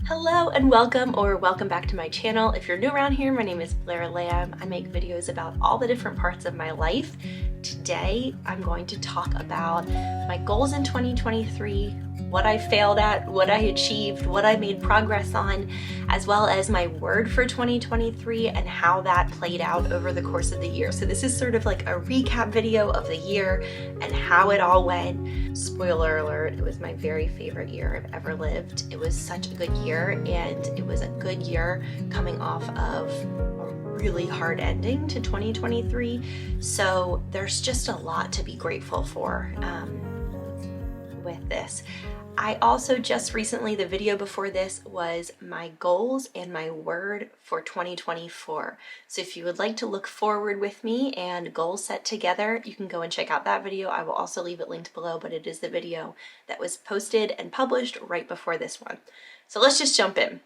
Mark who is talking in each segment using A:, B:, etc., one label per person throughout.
A: Hello and welcome back to my channel. If you're new around here, my name is Blair Lamb. I make videos about all the different parts of my life. Today, I'm going to talk about my goals in 2023, what I failed at, what I achieved, what I made progress on, as well as my word for 2023 and how that played out over the course of the year. So this is sort of like a recap video of the year and how it all went. Spoiler alert, it was my very favorite year I've ever lived. It was such a good year, and it was a good year coming off of a really hard ending to 2023. So there's just a lot to be grateful for with this. I also just recently, the video before this was my goals and my word for 2024. So if you would like to look forward with me and goals set together, you can go and check out that video. I will also leave it linked below, but it is the video that was posted and published right before this one. So let's just jump in.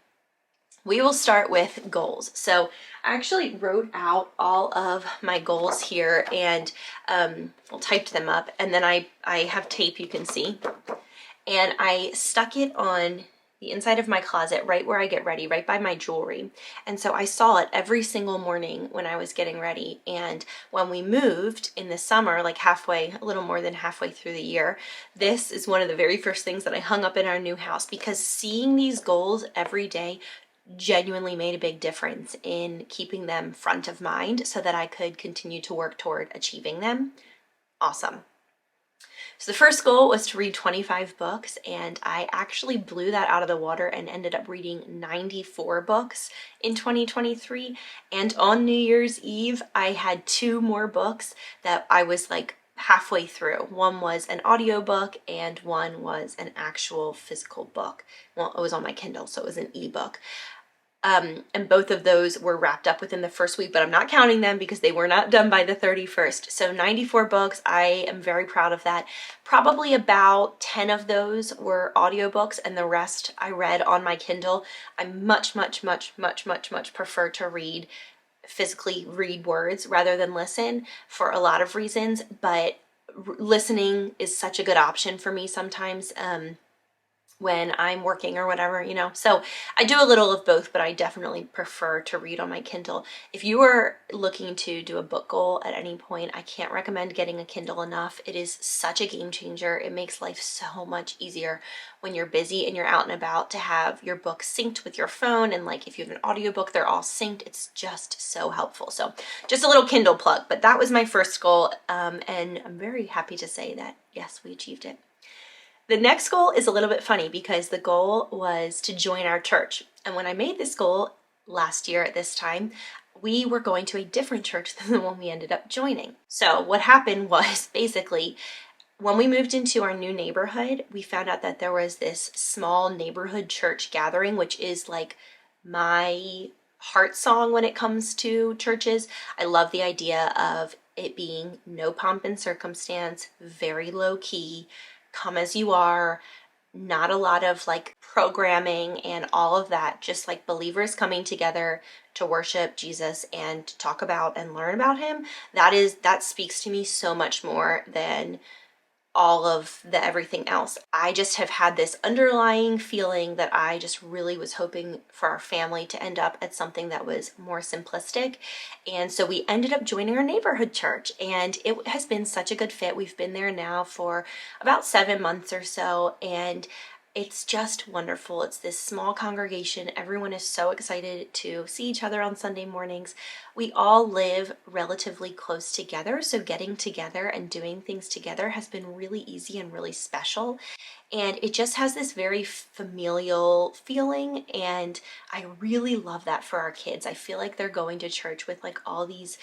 A: We will start with goals. So I actually wrote out all of my goals here and typed them up, and then I have tape, you can see. And I stuck it on the inside of my closet, right where I get ready, right by my jewelry. And so I saw it every single morning when I was getting ready. And when we moved in the summer, like a little more than halfway through the year, this is one of the very first things that I hung up in our new house, because seeing these goals every day genuinely made a big difference in keeping them front of mind so that I could continue to work toward achieving them. Awesome. So the first goal was to read 25 books, and I actually blew that out of the water and ended up reading 94 books in 2023. And on New Year's Eve, I had 2 more books that I was like halfway through. One was an audiobook and one was an actual physical book. Well, it was on my Kindle, so it was an ebook. And both of those were wrapped up within the first week, but I'm not counting them because they were not done by the 31st. So 94 books, I am very proud of that. Probably about 10 of those were audiobooks, and the rest I read on my Kindle. I much prefer to physically read words rather than listen for a lot of reasons, but listening is such a good option for me sometimes. When I'm working or whatever, you know. So I do a little of both, but I definitely prefer to read on my Kindle. If you are looking to do a book goal at any point, I can't recommend getting a Kindle enough. It is such a game changer. It makes life so much easier when you're busy and you're out and about to have your book synced with your phone. And like if you have an audiobook, they're all synced. It's just so helpful. So just a little Kindle plug, but that was my first goal. And I'm very happy to say that, yes, we achieved it. The next goal is a little bit funny because the goal was to join our church. And when I made this goal last year at this time, we were going to a different church than the one we ended up joining. So what happened was basically when we moved into our new neighborhood, we found out that there was this small neighborhood church gathering, which is like my heart song when it comes to churches. I love the idea of it being no pomp and circumstance, very low key, come as you are, not a lot of like programming and all of that, just like believers coming together to worship Jesus and talk about and learn about him. That speaks to me so much more than all of the everything else. I just have had this underlying feeling that I just really was hoping for our family to end up at something that was more simplistic. And so we ended up joining our neighborhood church, and it has been such a good fit. We've been there now for about 7 months or so, and it's just wonderful. It's this small congregation. Everyone is so excited to see each other on Sunday mornings. We all live relatively close together, so getting together and doing things together has been really easy and really special. And it just has this very familial feeling, and I really love that for our kids. I feel like they're going to church with like all these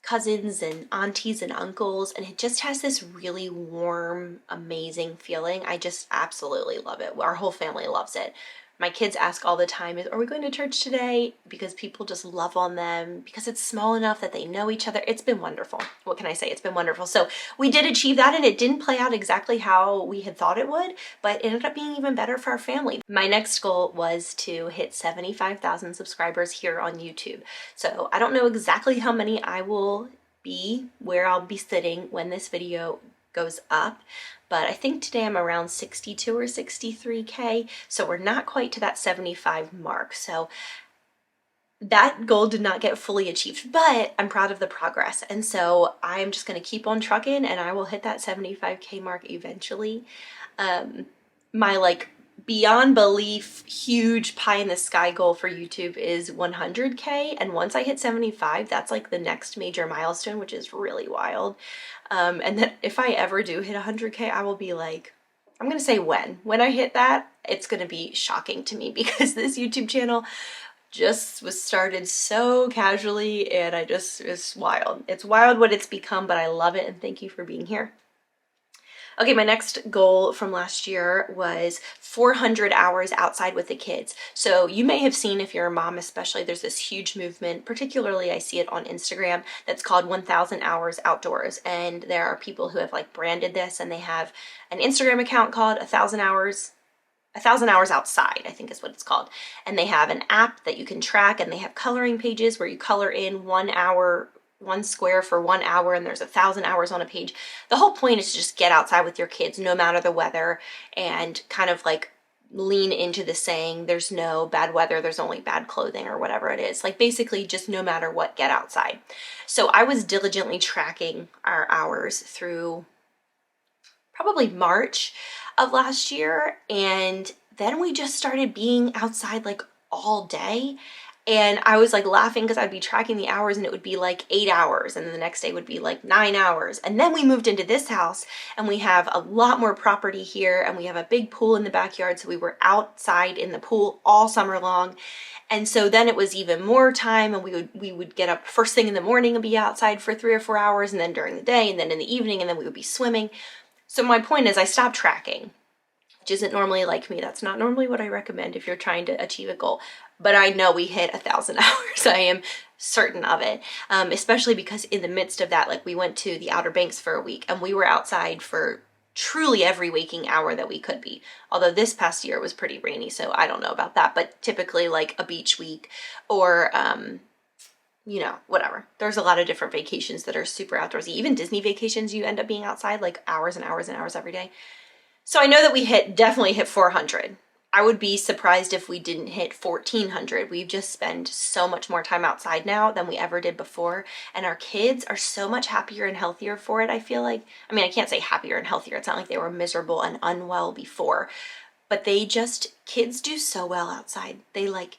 A: cousins and aunties and uncles, and it just has this really warm, amazing feeling. I just absolutely love it. Our whole family loves it. My kids ask all the time, are we going to church today? Because people just love on them because it's small enough that they know each other. It's been wonderful. What can I say? It's been wonderful. So we did achieve that, and it didn't play out exactly how we had thought it would, but it ended up being even better for our family. My next goal was to hit 75,000 subscribers here on YouTube. So I don't know exactly how many I will be, where I'll be sitting when this video goes up. But I think today I'm around 62 or 63K. So we're not quite to that 75 mark. So that goal did not get fully achieved, but I'm proud of the progress. And so I'm just going to keep on trucking and I will hit that 75K mark eventually. My like beyond belief huge pie in the sky goal for YouTube is 100K. And once I hit 75, that's like the next major milestone, which is really wild. And then if I ever do hit 100K, I will be like, I'm going to say when I hit that, it's going to be shocking to me because this YouTube channel just was started so casually and it's wild. It's wild what it's become, but I love it and thank you for being here. Okay, my next goal from last year was 400 hours outside with the kids. So you may have seen, if you're a mom especially, there's this huge movement, particularly I see it on Instagram, that's called 1000 hours outdoors. And there are people who have like branded this and they have an Instagram account called 1000 hours outside, I think is what it's called. And they have an app that you can track and they have coloring pages where you color in 1 hour, one square for 1 hour, and there's 1000 hours on a page. The whole point is to just get outside with your kids no matter the weather and kind of like lean into the saying, there's no bad weather, there's only bad clothing or whatever it is. Like basically just no matter what, get outside. So I was diligently tracking our hours through probably March of last year. And then we just started being outside like all day. And I was like laughing because I'd be tracking the hours and it would be like 8 hours. And then the next day would be like 9 hours. And then we moved into this house and we have a lot more property here and we have a big pool in the backyard. So we were outside in the pool all summer long. And so then it was even more time and we would get up first thing in the morning and be outside for 3 or 4 hours and then during the day and then in the evening and then we would be swimming. So my point is I stopped tracking, which isn't normally like me. That's not normally what I recommend if you're trying to achieve a goal. But I know we hit 1000 hours. I am certain of it, especially because in the midst of that, like we went to the Outer Banks for a week and we were outside for truly every waking hour that we could be. Although this past year was pretty rainy, so I don't know about that. But typically like a beach week or you know, whatever. There's a lot of different vacations that are super outdoorsy. Even Disney vacations, you end up being outside like hours and hours and hours every day. So I know that we definitely hit 400. I would be surprised if we didn't hit 1400. We've just spent so much more time outside now than we ever did before. And our kids are so much happier and healthier for it, I feel like. I mean, I can't say happier and healthier. It's not like they were miserable and unwell before. But kids do so well outside. They like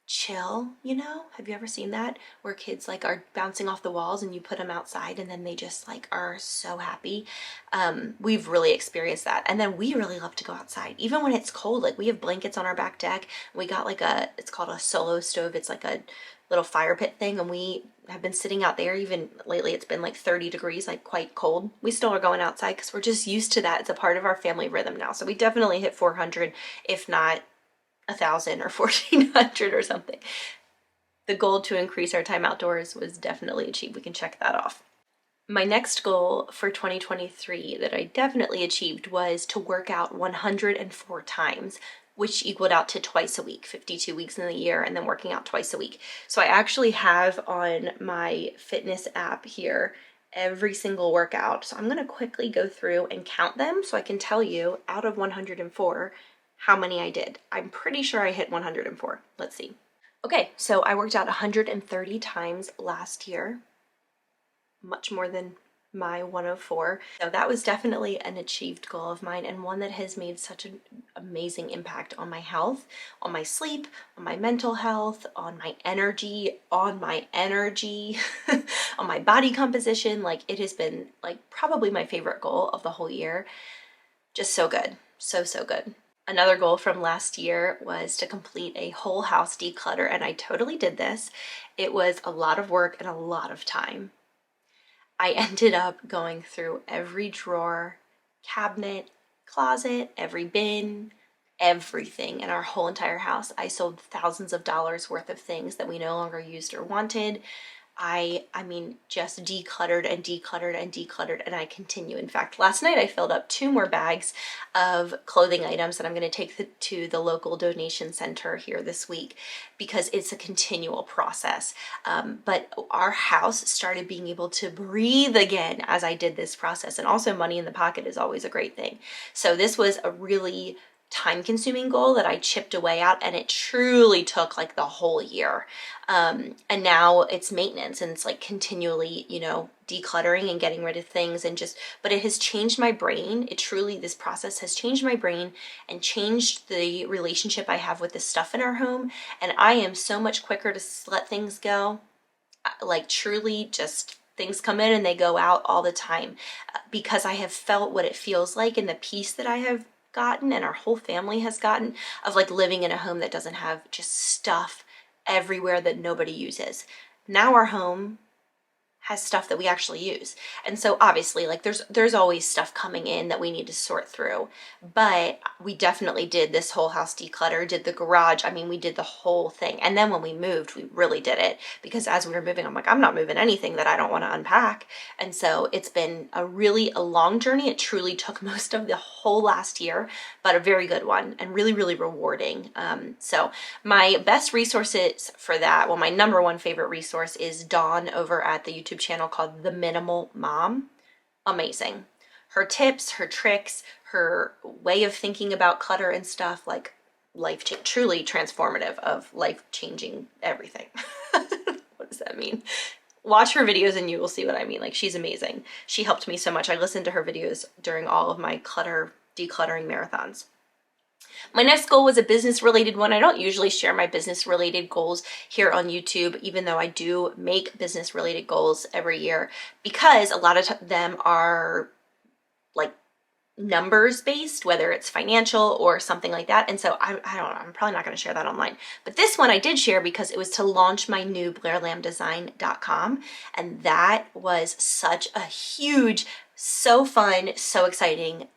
A: chill, you know? Have you ever seen that? Where kids like are bouncing off the walls and you put them outside and then they just like are so happy. We've really experienced that. And then we really love to go outside. Even when it's cold, like we have blankets on our back deck. We got like it's called a solo stove. It's like a little fire pit thing. And we have been sitting out there. Even lately it's been like 30 degrees, like quite cold. We still are going outside because we're just used to that. It's a part of our family rhythm now. So we definitely hit 400, if not 1000 or 1400 or something. The goal to increase our time outdoors was definitely achieved. We can check that off. My next goal for 2023 that I definitely achieved was to work out 104 times, which equaled out to twice a week, 52 weeks in the year, and then working out twice a week. So I actually have on my fitness app here every single workout. So I'm going to quickly go through and count them so I can tell you out of 104 how many I did. I'm pretty sure I hit 104. Let's see. Okay, so I worked out 130 times last year, much more than my 104. So that was definitely an achieved goal of mine and one that has made such an amazing impact on my health, on my sleep, on my mental health, on my energy, on my body composition. Like it has been like probably my favorite goal of the whole year. Just so good. So good. Another goal from last year was to complete a whole house declutter, and I totally did this. It was a lot of work and a lot of time. I ended up going through every drawer, cabinet, closet, every bin, everything in our whole entire house. I sold thousands of dollars worth of things that we no longer used or wanted. I mean, just decluttered and decluttered and decluttered, and I continue. In fact, last night I filled up 2 more bags of clothing items that I'm going to take to the local donation center here this week, because it's a continual process. But our house started being able to breathe again as I did this process, and also money in the pocket is always a great thing. So this was a really time-consuming goal that I chipped away at, and it truly took like the whole year. And now it's maintenance, and it's like continually, you know, decluttering and getting rid of things, and just, but it has changed my brain. It truly, this process has changed my brain and changed the relationship I have with the stuff in our home. And I am so much quicker to let things go. Like truly just things come in and they go out all the time, because I have felt what it feels like and the peace that I have gotten and our whole family has gotten of like living in a home that doesn't have just stuff everywhere that nobody uses. Now our home has stuff that we actually use. And so obviously like there's always stuff coming in that we need to sort through, but we definitely did this whole house declutter, did the garage. I mean, we did the whole thing. And then when we moved, we really did it, because as we were moving, I'm like, I'm not moving anything that I don't want to unpack. And so it's been a long journey. It truly took most of the whole last year, but a very good one and really, really rewarding. So my best resources for that, well, my number one favorite resource is Dawn over at the YouTube channel called The Minimal Mom. Amazing. Her tips, her tricks, her way of thinking about clutter and stuff, like truly transformative, of life-changing everything. What does that mean? Watch her videos and you will see what I mean. Like, she's amazing. She helped me so much. I listened to her videos during all of my decluttering marathons. My next goal was a business related one. I don't usually share my business related goals here on YouTube, even though I do make business related goals every year, because a lot of them are like numbers based, whether it's financial or something like that. And so I don't know, I'm probably not going to share that online. But this one I did share because it was to launch my new BlairLambDesign.com. And that was such a huge, so fun, so exciting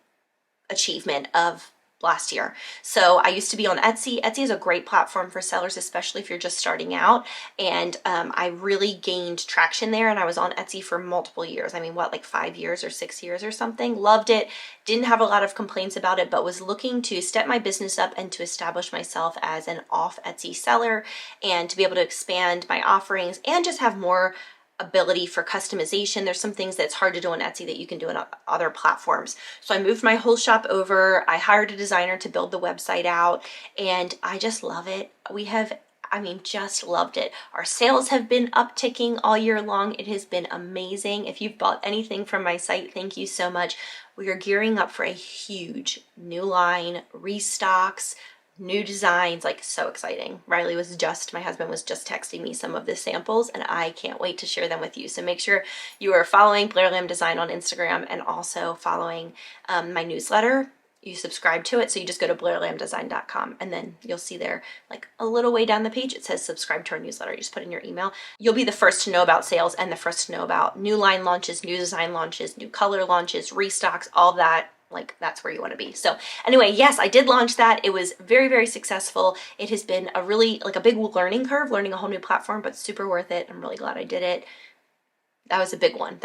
A: achievement of last year. So I used to be on Etsy. Etsy is a great platform for sellers, especially if you're just starting out. And I really gained traction there. And I was on Etsy for multiple years. I mean, what, like 5 years or 6 years or something. Loved it. Didn't have a lot of complaints about it, but was looking to step my business up and to establish myself as an off Etsy seller, and to be able to expand my offerings and just have more ability for customization. There's some things that's hard to do on Etsy that you can do on other platforms. So I moved my whole shop over. I hired a designer to build the website out, and I just love it. Just loved it. Our sales have been upticking all year long. It has been amazing. If you've bought anything from my site, thank you so much. We are gearing up for a huge new line, restocks, new designs, like so exciting. My husband was just texting me some of the samples, and I can't wait to share them with you. So make sure you are following Blair Lamb Design on Instagram, and also following my newsletter. You subscribe to it, so you just go to blairlambdesign.com, and then you'll see there, like a little way down the page, it says subscribe to our newsletter. You just put in your email. You'll be the first to know about sales and the first to know about new line launches, new design launches, new color launches, restocks, all that. Like, that's where you want to be. So anyway, yes, I did launch that. It was very, very successful. It has been a really, like a big learning curve, learning a whole new platform, but super worth it. I'm really glad I did it. That was a big one.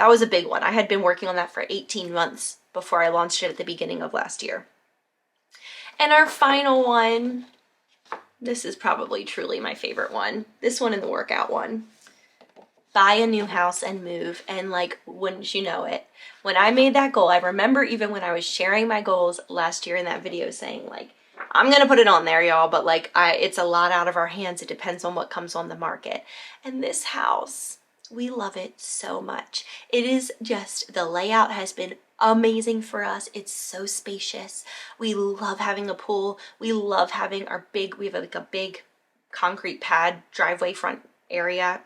A: I had been working on that for 18 months before I launched it at the beginning of last year. And our final one, this is probably truly my favorite one. This one and the workout one. Buy a new house and move. And like, wouldn't you know it, when I made that goal, I remember even when I was sharing my goals last year in that video saying like, I'm gonna put it on there, y'all, but like it's a lot out of our hands. It depends on what comes on the market. And this house, we love it so much. It is just, the layout has been amazing for us. It's so spacious. We love having a pool. We love having we have like a big concrete pad driveway front area.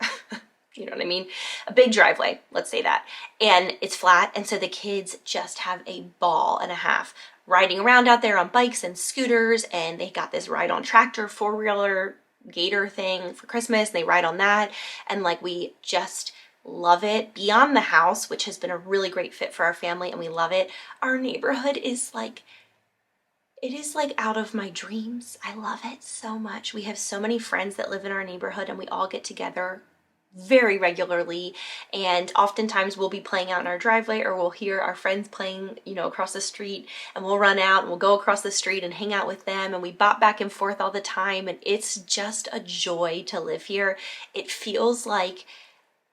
A: You know what I mean? A big driveway, let's say that. And it's flat, and so the kids just have a ball and a half riding around out there on bikes and scooters, and they got this ride on tractor, four-wheeler gator thing for Christmas, and they ride on that, and like, we just love it. Beyond the house, which has been a really great fit for our family, and we love it, our neighborhood is like, it is like out of my dreams. I love it so much. We have so many friends that live in our neighborhood, and we all get together very regularly, and oftentimes we'll be playing out in our driveway, or we'll hear our friends playing, you know, across the street, and we'll run out and we'll go across the street and hang out with them, and we bop back and forth all the time, and it's just a joy to live here. It feels like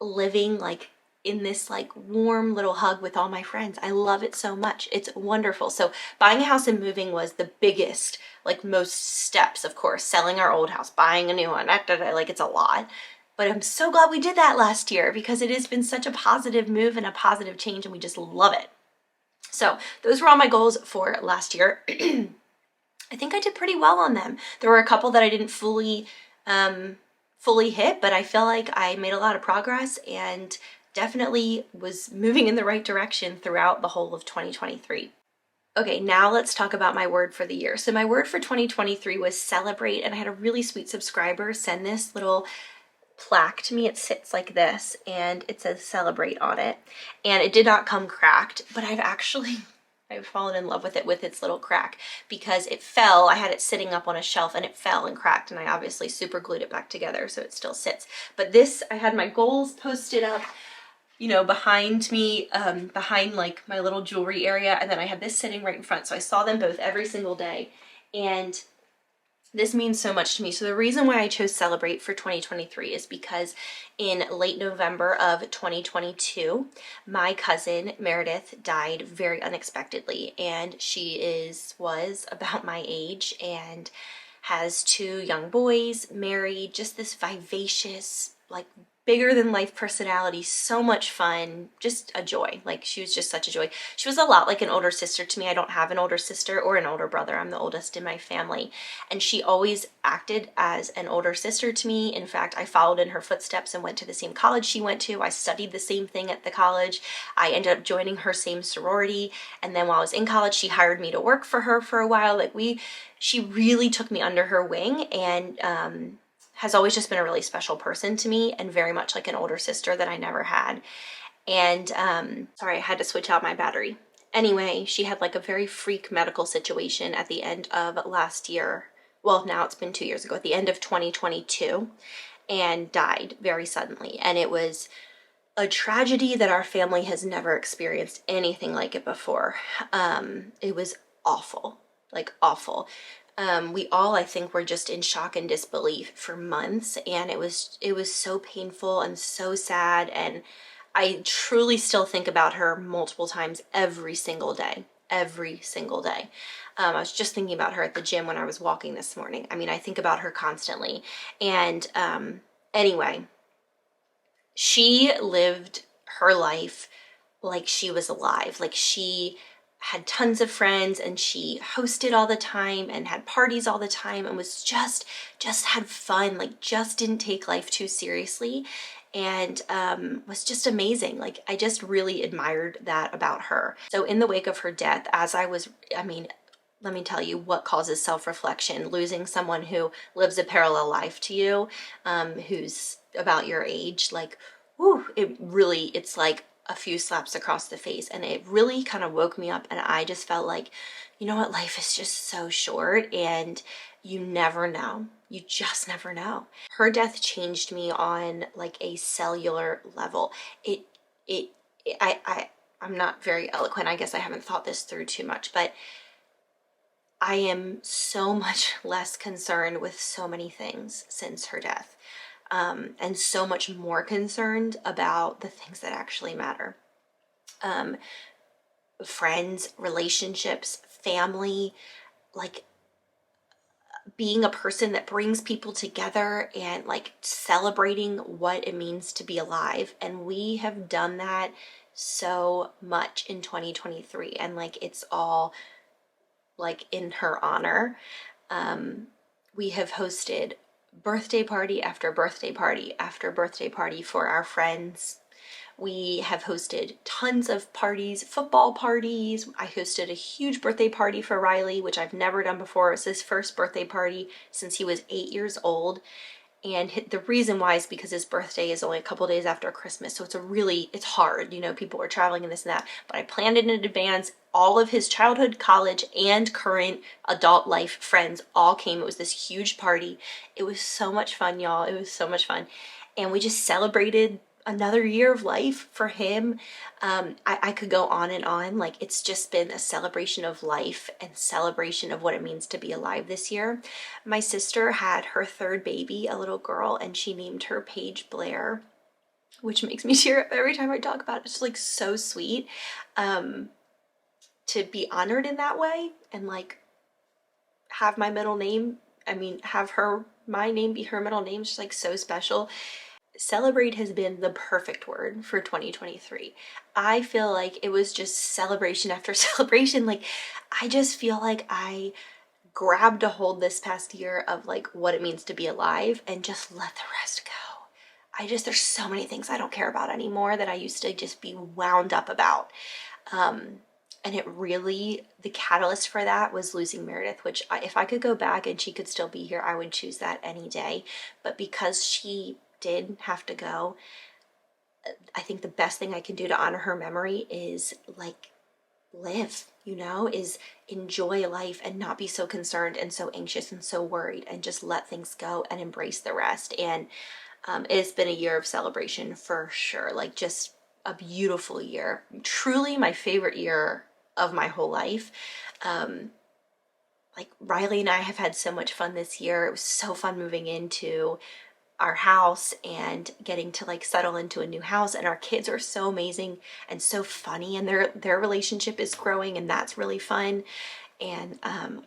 A: living like in this like warm little hug with all my friends. I love it so much. It's wonderful. So buying a house and moving was the biggest, like most steps, of course. Selling our old house, buying a new one, like it's a lot. But I'm so glad we did that last year, because it has been such a positive move and a positive change, and we just love it. So those were all my goals for last year. I think I did pretty well on them. There were a couple that I didn't fully hit, but I feel like I made a lot of progress and definitely was moving in the right direction throughout the whole of 2023. Okay, now let's talk about my word for the year. So my word for 2023 was celebrate, and I had a really sweet subscriber send this little plaque to me. It sits like this and it says celebrate on it, and it did not come cracked, but I've fallen in love with it with its little crack, because it fell. I had it sitting up on a shelf and it fell and cracked, and I obviously super glued it back together so it still sits. But this, I had my goals posted up, you know, behind me, behind like my little jewelry area, and then I had this sitting right in front, so I saw them both every single day, and this means so much to me. So the reason why I chose celebrate for 2023 is because in late November of 2022, my cousin Meredith died very unexpectedly, and she was about my age and has 2 young boys, married, just this vivacious, like bigger than life personality, so much fun, just a joy. Like, she was just such a joy. She was a lot like an older sister to me. I don't have an older sister or an older brother. I'm the oldest in my family. And she always acted as an older sister to me. In fact, I followed in her footsteps and went to the same college she went to. I studied the same thing at the college. I ended up joining her same sorority. And then while I was in college, she hired me to work for her for a while. She really took me under her wing, and has always just been a really special person to me, and very much like an older sister that I never had. And sorry, I had to switch out my battery. Anyway, she had like a very freak medical situation at the end of last year. Well, now it's been 2 years ago, at the end of 2022, and died very suddenly. And it was a tragedy that our family has never experienced anything like it before. It was awful, like awful. We all, I think, were just in shock and disbelief for months, and it was so painful and so sad, and I truly still think about her multiple times every single day. Every single day. I was just thinking about her at the gym when I was walking this morning. I mean, I think about her constantly. And anyway, she lived her life like she was alive. Like, she had tons of friends, and she hosted all the time and had parties all the time, and was just had fun, like just didn't take life too seriously, and was just amazing. Like, I just really admired that about her. So in the wake of her death, let me tell you what causes self-reflection. Losing someone who lives a parallel life to you, who's about your age, like, whew, it's like a few slaps across the face, and it really kind of woke me up, and I just felt like, you know what, life is just so short, and you never know. You just never know. Her death changed me on like a cellular level. I'm not very eloquent. I guess I haven't thought this through too much, but I am so much less concerned with so many things since her death. And so much more concerned about the things that actually matter. Friends, relationships, family, like being a person that brings people together, and like celebrating what it means to be alive. And we have done that so much in 2023, and like it's all like in her honor. We have hosted birthday party after birthday party after birthday party for our friends. We have hosted tons of parties, football parties. I hosted a huge birthday party for Riley, which I've never done before. It was his first birthday party since he was 8 years old. And the reason why is because his birthday is only a couple days after Christmas. So it's hard, you know, people were traveling and this and that, but I planned it in advance. All of his childhood, college, and current adult life friends all came. It was this huge party. It was so much fun, y'all. It was so much fun. and we just celebrated another year of life for him. I could go on and on. Like, it's just been a celebration of life and celebration of what it means to be alive this year. My sister had her third baby, a little girl, and she named her Paige Blair, which makes me tear up every time I talk about it. It's like so sweet to be honored in that way, and like have my middle name, have my name be her middle name. It's just like so special. Celebrate has been the perfect word for 2023. I feel like it was just celebration after celebration. Like, I just feel like I grabbed a hold this past year of like what it means to be alive and just let the rest go. There's so many things I don't care about anymore that I used to just be wound up about. And it really, the catalyst for that was losing Meredith, which if I could go back and she could still be here, I would choose that any day. But because she did have to go, I think the best thing I can do to honor her memory is like live, is enjoy life and not be so concerned and so anxious and so worried, and just let things go and embrace the rest. And it's been a year of celebration for sure. Like, just a beautiful year. Truly my favorite year of my whole life. Like, Riley and I have had so much fun this year. It was so fun moving into our house and getting to like settle into a new house, and our kids are so amazing and so funny, and their relationship is growing, and that's really fun. And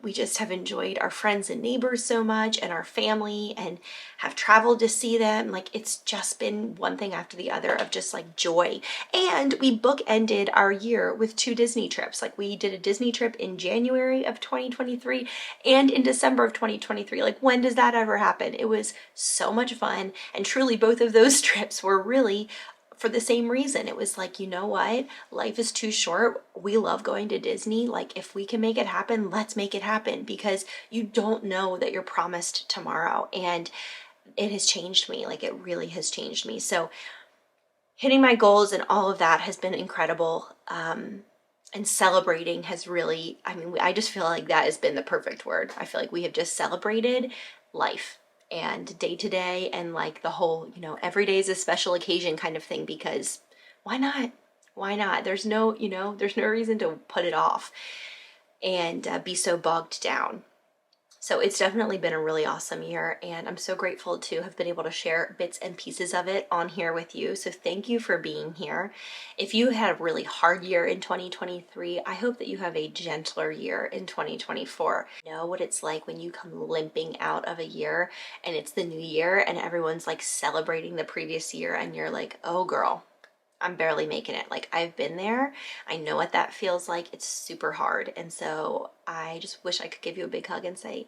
A: we just have enjoyed our friends and neighbors so much, and our family, and have traveled to see them. Like, it's just been one thing after the other of just like joy. And we bookended our year with 2 Disney trips. Like, we did a Disney trip in January of 2023 and in December of 2023. Like, when does that ever happen? It was so much fun. And truly, both of those trips were really for the same reason. It was like, you know what? Life is too short. We love going to Disney. Like, if we can make it happen, let's make it happen, because you don't know that you're promised tomorrow. And it has changed me. Like, it really has changed me. So hitting my goals and all of that has been incredible. And celebrating has really, I just feel like that has been the perfect word. I feel like we have just celebrated life and day to day, and like the whole, every day is a special occasion kind of thing, because why not? Why not? There's no reason to put it off and be so bogged down. So it's definitely been a really awesome year, and I'm so grateful to have been able to share bits and pieces of it on here with you. So thank you for being here. If you had a really hard year in 2023, I hope that you have a gentler year in 2024. Know what it's like when you come limping out of a year and it's the new year and everyone's like celebrating the previous year, and you're like, oh girl, I'm barely making it. Like, I've been there. I know what that feels like. It's super hard. And so I just wish I could give you a big hug and say,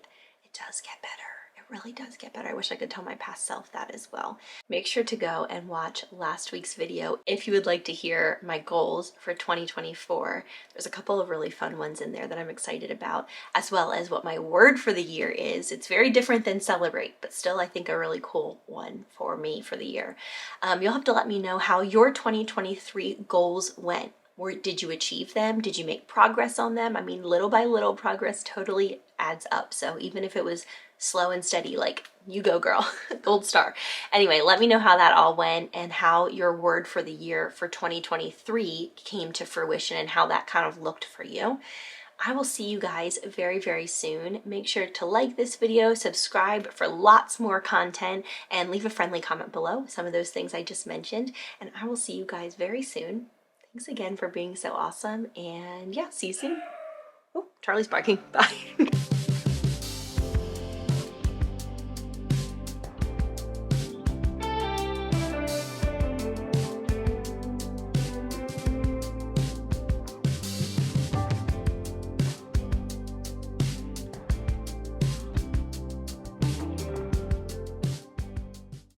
A: it does get better. It really does get better. I wish I could tell my past self that as well. Make sure to go and watch last week's video if you would like to hear my goals for 2024. There's a couple of really fun ones in there that I'm excited about, as well as what my word for the year is. It's very different than celebrate, but still I think a really cool one for me for the year. You'll have to let me know how your 2023 goals went. Did you achieve them? Did you make progress on them? Little by little, progress totally adds up. So even if it was slow and steady, like, you go girl, gold star. Anyway, let me know how that all went and how your word for the year for 2023 came to fruition and how that kind of looked for you. I will see you guys very, very soon. Make sure to like this video, subscribe for lots more content, and leave a friendly comment below, some of those things I just mentioned. And I will see you guys very soon. Thanks again for being so awesome. And yeah, see you soon. Oh, Charlie's barking. Bye.